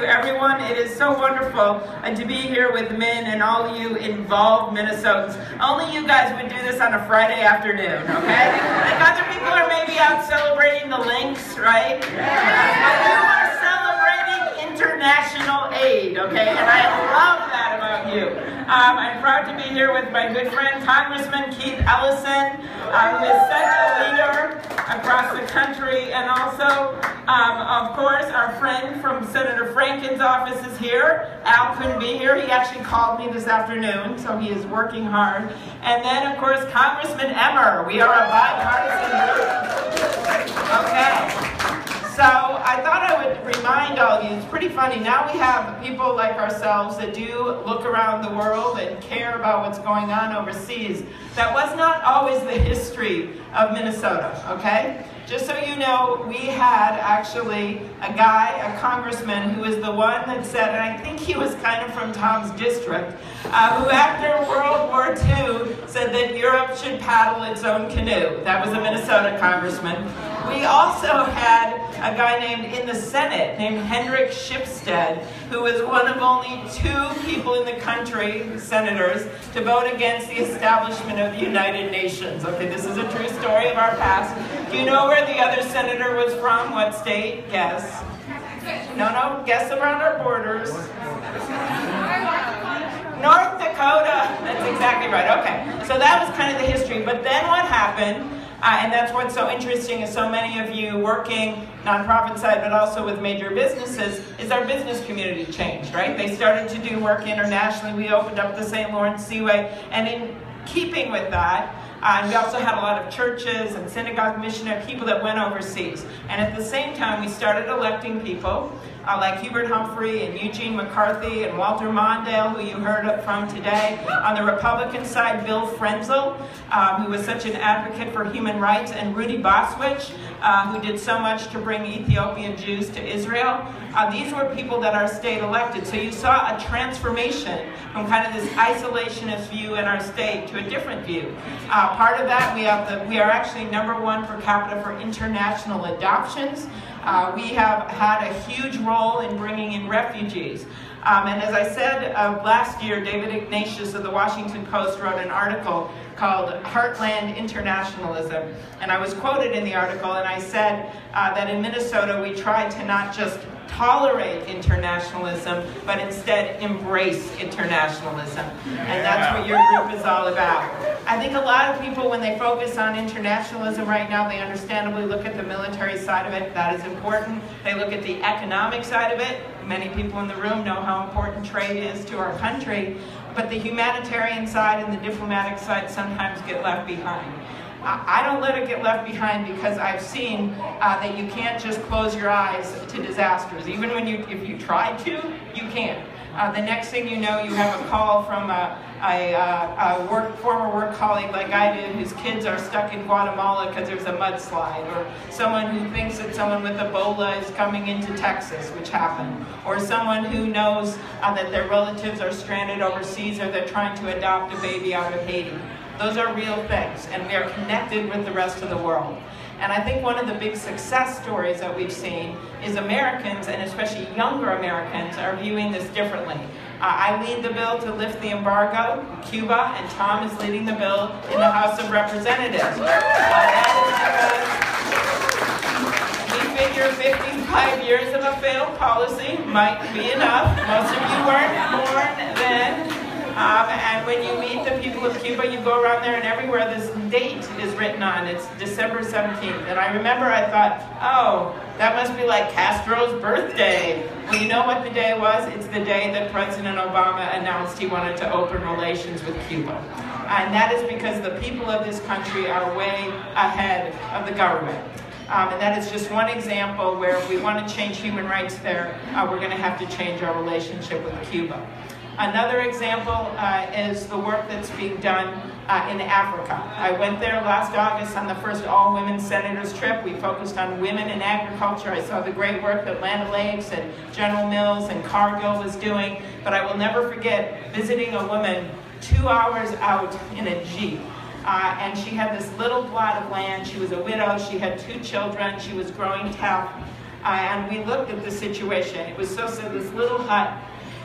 everyone. It is so wonderful to be here with MINN and all you involved Minnesotans. Only you guys would do this on a Friday afternoon, okay? Like other people are maybe out celebrating the Lynx, right? But you are celebrating international aid, okay? And I love that about you. I'm proud to be here with my good friend, Congressman Keith Ellison, who is such a leader across the country, and also, of course, our friend from Senator Franken's office is here. Al couldn't be here. He actually called me this afternoon, so he is working hard. And then, of course, Congressman Emmer. We are a bipartisan group. Okay. So I thought I would remind all of you, it's pretty funny, now we have people like ourselves that do look around the world and care about what's going on overseas. That was not always the history of Minnesota, okay? Just so you know, we had actually a congressman who was the one that said, and I think he was kind of from Tom's district, who after World War II said that Europe should paddle its own canoe. That was a Minnesota congressman. We also had a guy named in the Senate named Hendrik Shipstead, who was one of only 2 people in the country, senators, to vote against the establishment of the United Nations. Okay, this is a true story of our past. Do you know where the other senator was from? What state? Guess. No, guess around our borders. North Dakota. That's exactly right. Okay, so that was kind of the history. But then what happened? And that's what's so interesting is so many of you working nonprofit side, but also with major businesses, is our business community changed, right? They started to do work internationally. We opened up the St. Lawrence Seaway, and in keeping with that, and we also had a lot of churches and synagogue missionary people that went overseas. And at the same time, we started electing people like Hubert Humphrey and Eugene McCarthy and Walter Mondale, who you heard from today. On the Republican side, Bill Frenzel, who was such an advocate for human rights, and Rudy Boswich, who did so much to bring Ethiopian Jews to Israel. These were people that our state elected. So you saw a transformation from kind of this isolationist view in our state to a different view. Part of that, we are actually #1 per capita for international adoptions. We have had a huge role in bringing in refugees. And as I said last year, David Ignatius of the Washington Post wrote an article called Heartland Internationalism. And I was quoted in the article, and I said that in Minnesota we tried to not just tolerate internationalism, but instead embrace internationalism. And that's what your group is all about. I think a lot of people, when they focus on internationalism right now, they understandably look at the military side of it. That is important. They look at the economic side of it. Many people in the room know how important trade is to our country. But the humanitarian side and the diplomatic side sometimes get left behind. I don't let it get left behind because I've seen that you can't just close your eyes to disasters. Even when if you try to, you can't. The next thing you know, you have a call from a former work colleague like I did, whose kids are stuck in Guatemala because there's a mudslide, or someone who thinks that someone with Ebola is coming into Texas, which happened, or someone who knows that their relatives are stranded overseas, or they're trying to adopt a baby out of Haiti. Those are real things, and we are connected with the rest of the world. And I think one of the big success stories that we've seen is Americans, and especially younger Americans, are viewing this differently. I lead the bill to lift the embargo in Cuba, and Tom is leading the bill in the House of Representatives. We figure 55 years of a failed policy might be enough. Most of you weren't born then. And when you meet the people of Cuba, you go around there, and everywhere this date is written on. It's December 17th. And I remember I thought, oh, that must be like Castro's birthday. Well, you know what the day was? It's the day that President Obama announced he wanted to open relations with Cuba. And that is because the people of this country are way ahead of the government. And that is just one example where if we want to change human rights there, we're going to have to change our relationship with Cuba. Another example is the work that's being done in Africa. I went there last August on the first all-women senators trip. We focused on women in agriculture. I saw the great work that Land O'Lakes and General Mills and Cargill was doing. But I will never forget visiting a woman 2 hours out in a Jeep. And she had this little plot of land. She was a widow. She had 2 children. She was growing tough. And we looked at the situation. It was so sad, this little hut.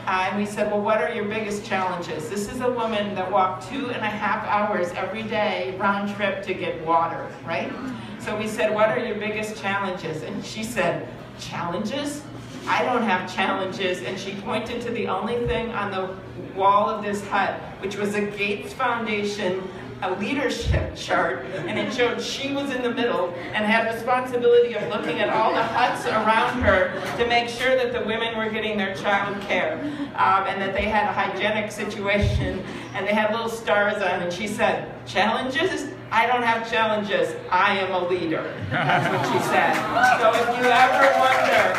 And we said, well, what are your biggest challenges? This is a woman that walked 2.5 hours every day, round trip, to get water, right? So we said, what are your biggest challenges? And she said, challenges? I don't have challenges. And she pointed to the only thing on the wall of this hut, which was a Gates Foundation, a leadership chart, and it showed she was in the middle and had responsibility of looking at all the huts around her to make sure that the women were getting their child care, and that they had a hygienic situation, and they had little stars on, and she said, challenges? I don't have challenges. I am a leader. That's what she said. So if you ever wonder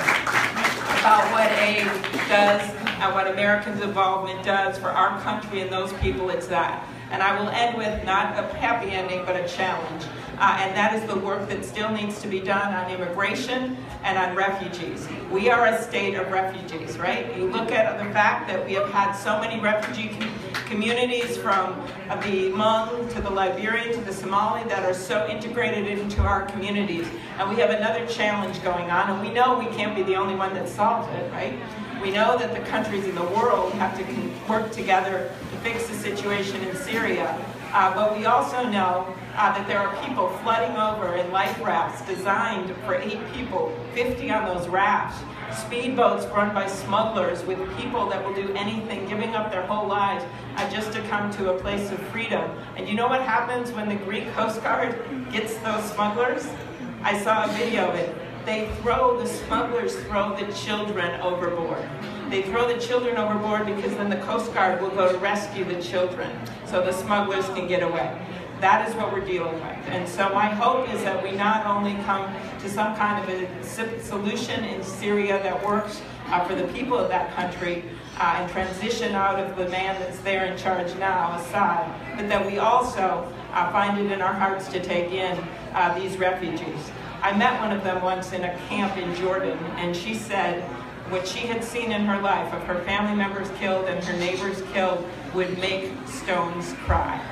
about what aid does and what Americans' involvement does for our country and those people, it's that. And I will end with not a happy ending, but a challenge. And that is the work that still needs to be done on immigration and on refugees. We are a state of refugees, right? You look at the fact that we have had so many refugee communities from the Hmong to the Liberian to the Somali that are so integrated into our communities. And we have another challenge going on, and we know we can't be the only one that solves it, right? We know that the countries in the world have to work together to fix the situation in Syria, but we also know that there are people flooding over in life rafts designed for 8 people, 50 on those rafts, speedboats run by smugglers with people that will do anything, giving up their whole lives just to come to a place of freedom. And you know what happens when the Greek Coast Guard gets those smugglers? I saw a video of it. The smugglers throw the children overboard. They throw the children overboard because then the Coast Guard will go to rescue the children so the smugglers can get away. That is what we're dealing with. And so my hope is that we not only come to some kind of a solution in Syria that works for the people of that country and transition out of the man that's there in charge now, Assad, but that we also find it in our hearts to take in these refugees. I met one of them once in a camp in Jordan, and she said what she had seen in her life of her family members killed and her neighbors killed would make stones cry.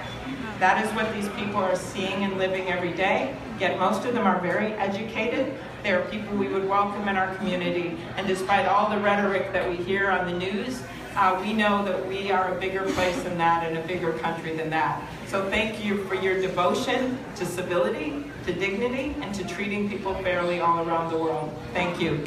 That is what these people are seeing and living every day, yet most of them are very educated. They are people we would welcome in our community, and despite all the rhetoric that we hear on the news, we know that we are a bigger place than that and a bigger country than that. So thank you for your devotion to civility, to dignity, and to treating people fairly all around the world. Thank you.